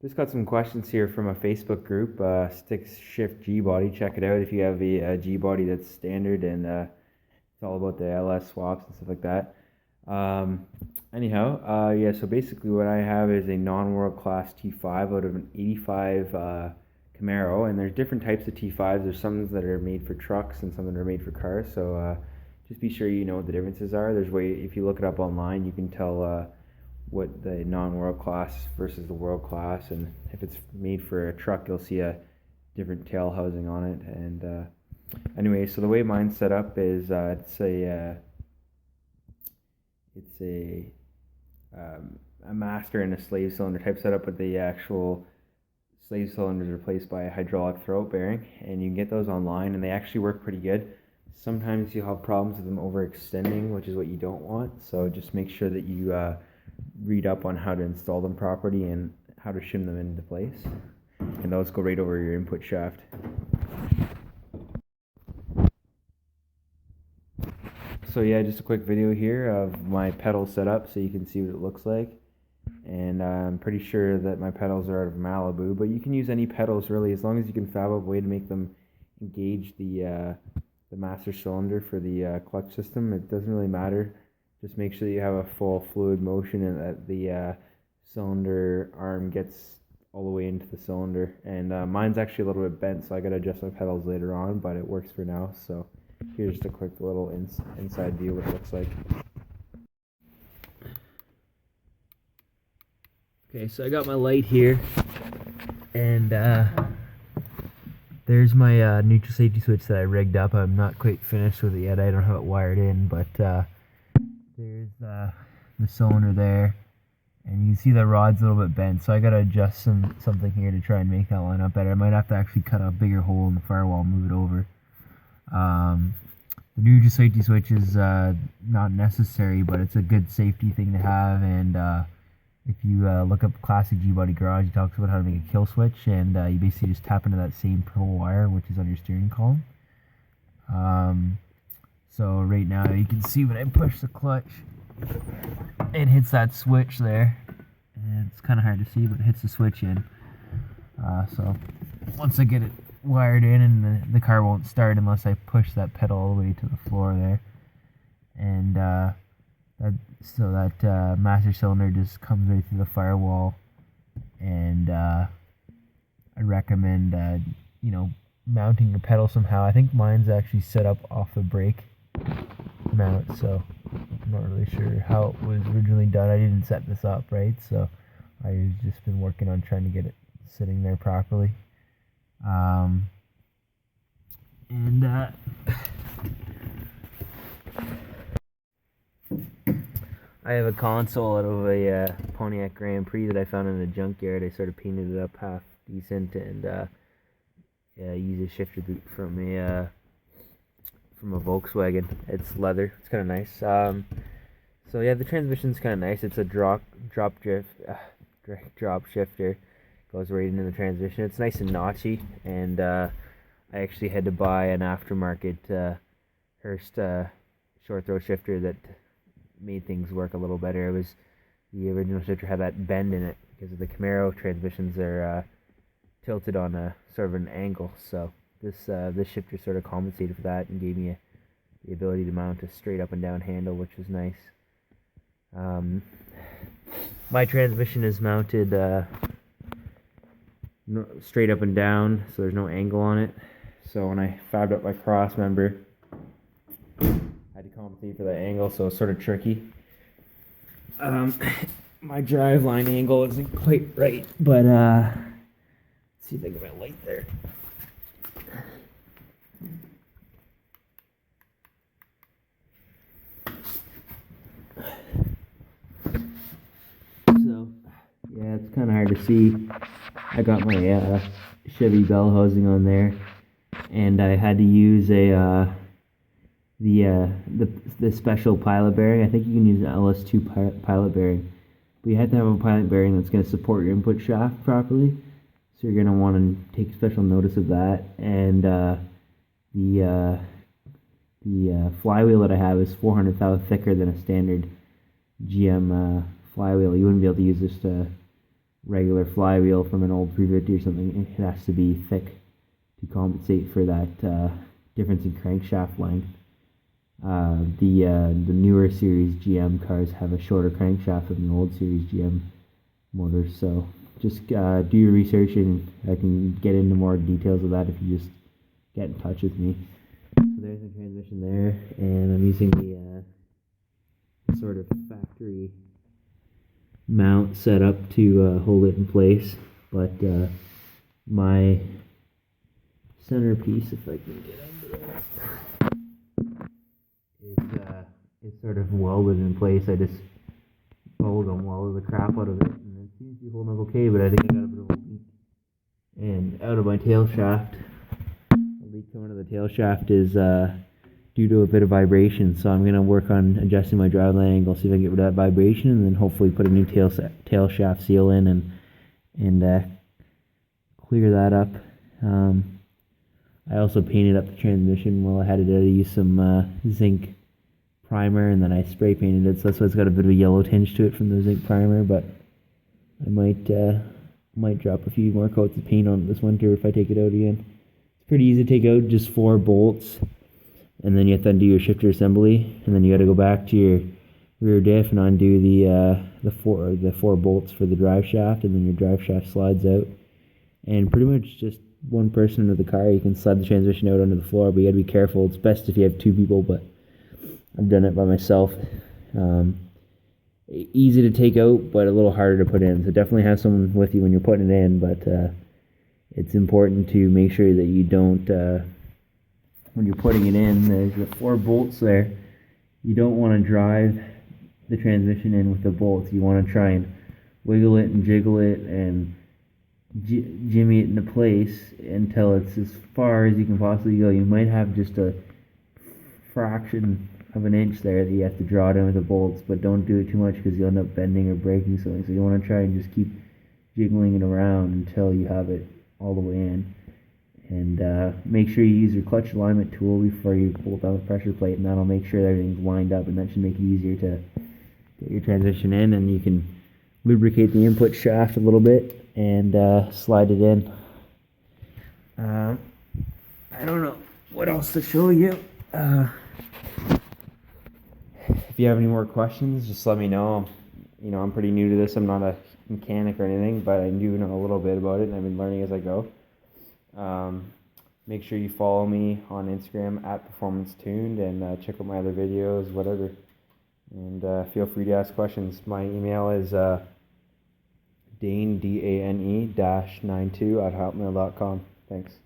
Just got some questions here from a Facebook group, Stick Shift G-Body. Check it out if you have a G-Body that's standard, and it's all about the LS swaps and stuff like that. Yeah, so basically what I have is a non-world class T5 out of an 85 Camaro, and there's different types of T5s. There's some that are made for trucks and some that are made for cars, so just be sure you know what the differences are. If you look it up online, you can tell what the non-world class versus the world class, and if it's made for a truck, you'll see a different tail housing on it. And anyway, so the way mine's set up is it's a master and a slave cylinder type setup, with the actual slave cylinders replaced by a hydraulic throat bearing, and you can get those online, and they actually work pretty good. Sometimes you'll have problems with them overextending, which is what you don't want, so just make sure that you read up on how to install them properly and how to shim them into place, and those go right over your input shaft. So yeah, just a quick video here of my pedal setup so you can see what it looks like. And I'm pretty sure that my pedals are out of Malibu, but you can use any pedals really, as long as you can fab up a way to make them engage the master cylinder for the clutch system. It doesn't really matter. Just make sure that you have a full fluid motion and that the cylinder arm gets all the way into the cylinder. And mine's actually a little bit bent, so I gotta adjust my pedals later on, but it works for now. So here's just a quick little inside view of what it looks like. Okay, so I got my light here, and there's my neutral safety switch that I rigged up. I'm not quite finished with it yet. I don't have it wired in, but there's the cylinder there, and you can see the rod's a little bit bent, so I gotta adjust something here to try and make that line up better. I might have to actually cut a bigger hole in the firewall and move it over. The neutral safety switch is not necessary, but it's a good safety thing to have. And if you look up Classic G-Body Garage, he talks about how to make a kill switch, and you basically just tap into that same purple wire, which is on your steering column. So right now you can see when I push the clutch, it hits that switch there, and it's kind of hard to see, but it hits the switch in. So once I get it wired in, and the car won't start unless I push that pedal all the way to the floor there, and that master cylinder just comes right through the firewall. And I recommend mounting your pedal somehow. I think mine's actually set up off the brake mount, so I'm not really sure how it was originally done. I didn't set this up right, so I've just been working on trying to get it sitting there properly. I have a console out of a Pontiac Grand Prix that I found in a junkyard. I sort of painted it up half decent, and used a shifter boot from a Volkswagen. It's leather. It's kind of nice. So yeah, the transmission's kind of nice. It's a drop shifter. Goes right into the transmission. It's nice and notchy, and I actually had to buy an aftermarket Hurst short throw shifter that made things work a little better. The original shifter had that bend in it because of the Camaro transmissions are tilted on a sort of an angle. So this shifter sort of compensated for that and gave me the ability to mount a straight up and down handle, which was nice. My transmission is mounted straight up and down, so there's no angle on it. So when I fabbed up my cross member, I had to compensate for that angle, so it's sort of tricky. My drive line angle isn't quite right, but let's see if I get my light there. So yeah, it's kind of hard to see. I got my Chevy bell housing on there, and I had to use the special pilot bearing. I think you can use an LS2 pilot bearing, but you have to have a pilot bearing that's going to support your input shaft properly. So you're going to want to take special notice of that. And the flywheel that I have is 400th thicker than a standard GM flywheel. You wouldn't be able to use this regular flywheel from an old 350 or something. It has to be thick to compensate for that difference in crankshaft length. The newer series GM cars have a shorter crankshaft than the old series GM motors, so just do your research, and I can get into more details of that if you just get in touch with me. So there's the transmission there, and I'm using the sort of factory mount set up to hold it in place, but my centerpiece, if I can get under there, is sort of welded in place. I just bubblegum welded the crap out of it, and it seems to be holding up okay, but I think I got a bit of a leak. And out of my tail shaft, the leak coming out of the tail shaft is due to a bit of vibration, so I'm going to work on adjusting my driveline angle, see if I can get rid of that vibration, and then hopefully put a new tail shaft seal in and clear that up. I also painted up the transmission while I had it out. I used some zinc primer, and then I spray painted it, so that's why it's got a bit of a yellow tinge to it from the zinc primer, but I might drop a few more coats of paint on it this winter if I take it out again. It's pretty easy to take out, just 4 bolts, and then you have to undo your shifter assembly, and then you got to go back to your rear diff and undo the four bolts for the drive shaft, and then your drive shaft slides out. And pretty much just one person under the car, you can slide the transmission out onto the floor, but you got to be careful. It's best if you have 2 people, but I've done it by myself. Easy to take out, but a little harder to put in. So definitely have someone with you when you're putting it in, but it's important to make sure that you don't, when you're putting it in, there's the 4 bolts there. You don't want to drive the transmission in with the bolts. You want to try and wiggle it and jiggle it and jimmy it into place until it's as far as you can possibly go. You might have just a fraction of an inch there that you have to draw down with the bolts, but don't do it too much because you'll end up bending or breaking something. So you want to try and just keep jiggling it around until you have it all the way in. And make sure you use your clutch alignment tool before you bolt down the pressure plate, and that'll make sure everything's lined up, and that should make it easier to get your transition in. And you can lubricate the input shaft a little bit and slide it in. I don't know what else to show you. If you have any more questions, just let me know. I'm pretty new to this. I'm not a mechanic or anything, but I do know a little bit about it, and I've been learning as I go. Make sure you follow me on Instagram @PerformanceTuned, and check out my other videos, whatever. And feel free to ask questions. My email is Dane, DANE -92 @hotmail.com. Thanks.